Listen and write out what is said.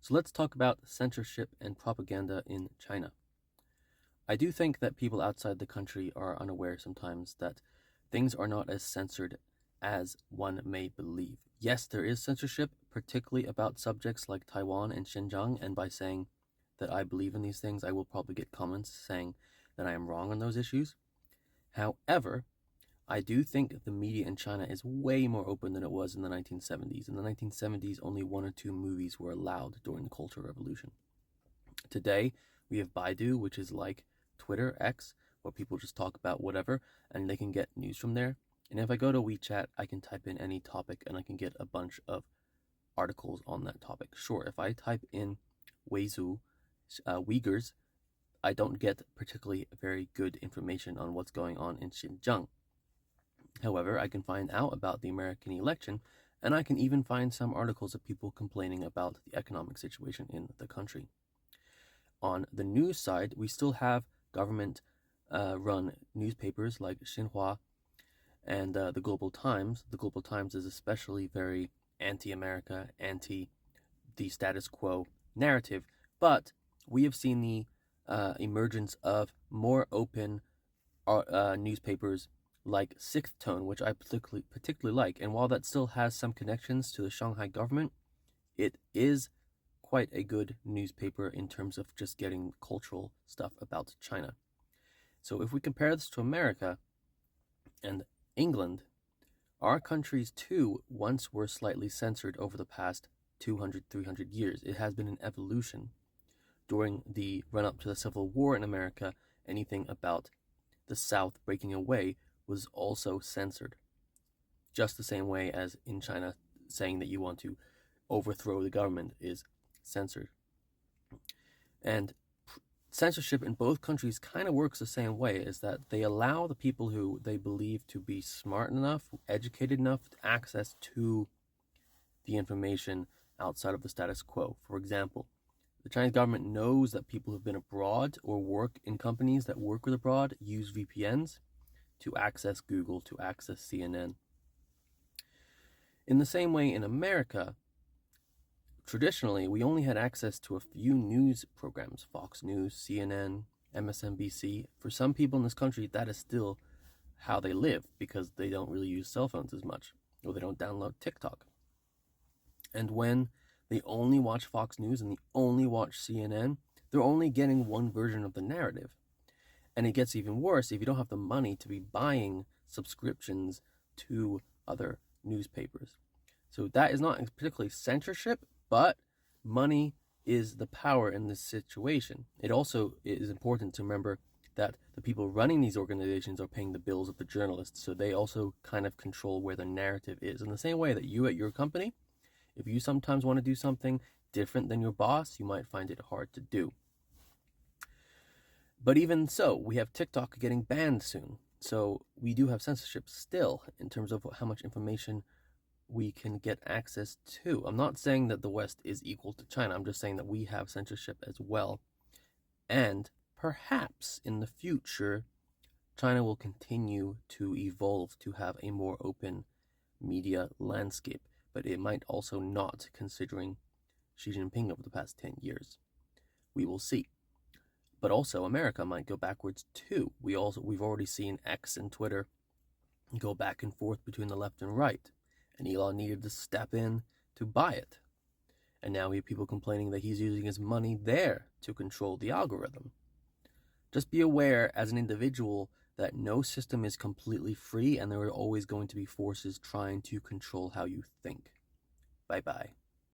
So let's talk about censorship and propaganda in China. I do think that people outside the country are unaware sometimes that things are not as censored as one may believe. Yes, there is censorship, particularly about subjects like Taiwan and Xinjiang, and by saying that I believe in these things, I will probably get comments saying that I am wrong on those issues. However, I do think the media in China is way more open than it was in the 1970s. In the 1970s, only one or two movies were allowed during the Cultural Revolution. Today, we have Baidu, which is like Twitter, X, where people just talk about whatever and they can get news from there. And if I go to WeChat, I can type in any topic and I can get a bunch of articles on that topic. Sure, if I type in Weizu, Uyghurs, I don't get particularly very good information on what's going on in Xinjiang. However, I can find out about the American election, and I can even find some articles of people complaining about the economic situation in the country. On the news side, we still have government run newspapers like Xinhua and the Global Times. The Global Times is especially very anti-America, anti the status quo narrative, but we have seen the emergence of more open newspapers like Sixth Tone, which I particularly like. And while that still has some connections to the Shanghai government, it is quite a good newspaper in terms of just getting cultural stuff about China. So if we compare this to America and England, our countries too once were slightly censored over the past 200, 300 years. It has been an evolution. During the run-up to the Civil War in America, anything about the South breaking away was also censored. Just the same way as in China, saying that you want to overthrow the government is censored. And censorship in both countries kind of works the same way, is that they allow the people who they believe to be smart enough, educated enough, access to the information outside of the status quo. For example, the Chinese government knows that people who've been abroad or work in companies that work with abroad use VPNs to access Google, to access CNN. In the same way, in America, traditionally, we only had access to a few news programs, Fox News, CNN, MSNBC. For some people in this country, that is still how they live because they don't really use cell phones as much, or they don't download TikTok. And when they only watch Fox News and they only watch CNN, they're only getting one version of the narrative. And it gets even worse if you don't have the money to be buying subscriptions to other newspapers. So that is not particularly censorship, but money is the power in this situation. It also is important to remember that the people running these organizations are paying the bills of the journalists, so they also kind of control where the narrative is. In the same way that you at your company, if you sometimes want to do something different than your boss, you might find it hard to do. But even so, we have TikTok getting banned soon. So we do have censorship still in terms of how much information we can get access to. I'm not saying that the West is equal to China. I'm just saying that we have censorship as well. And perhaps in the future, China will continue to evolve to have a more open media landscape. But it might also not, considering Xi Jinping over the past 10 years. We will see. But also, America might go backwards too. We've already seen X and Twitter go back and forth between the left and right, and Elon needed to step in to buy it. And now we have people complaining that he's using his money there to control the algorithm. Just be aware as an individual that no system is completely free, and there are always going to be forces trying to control how you think. Bye-bye.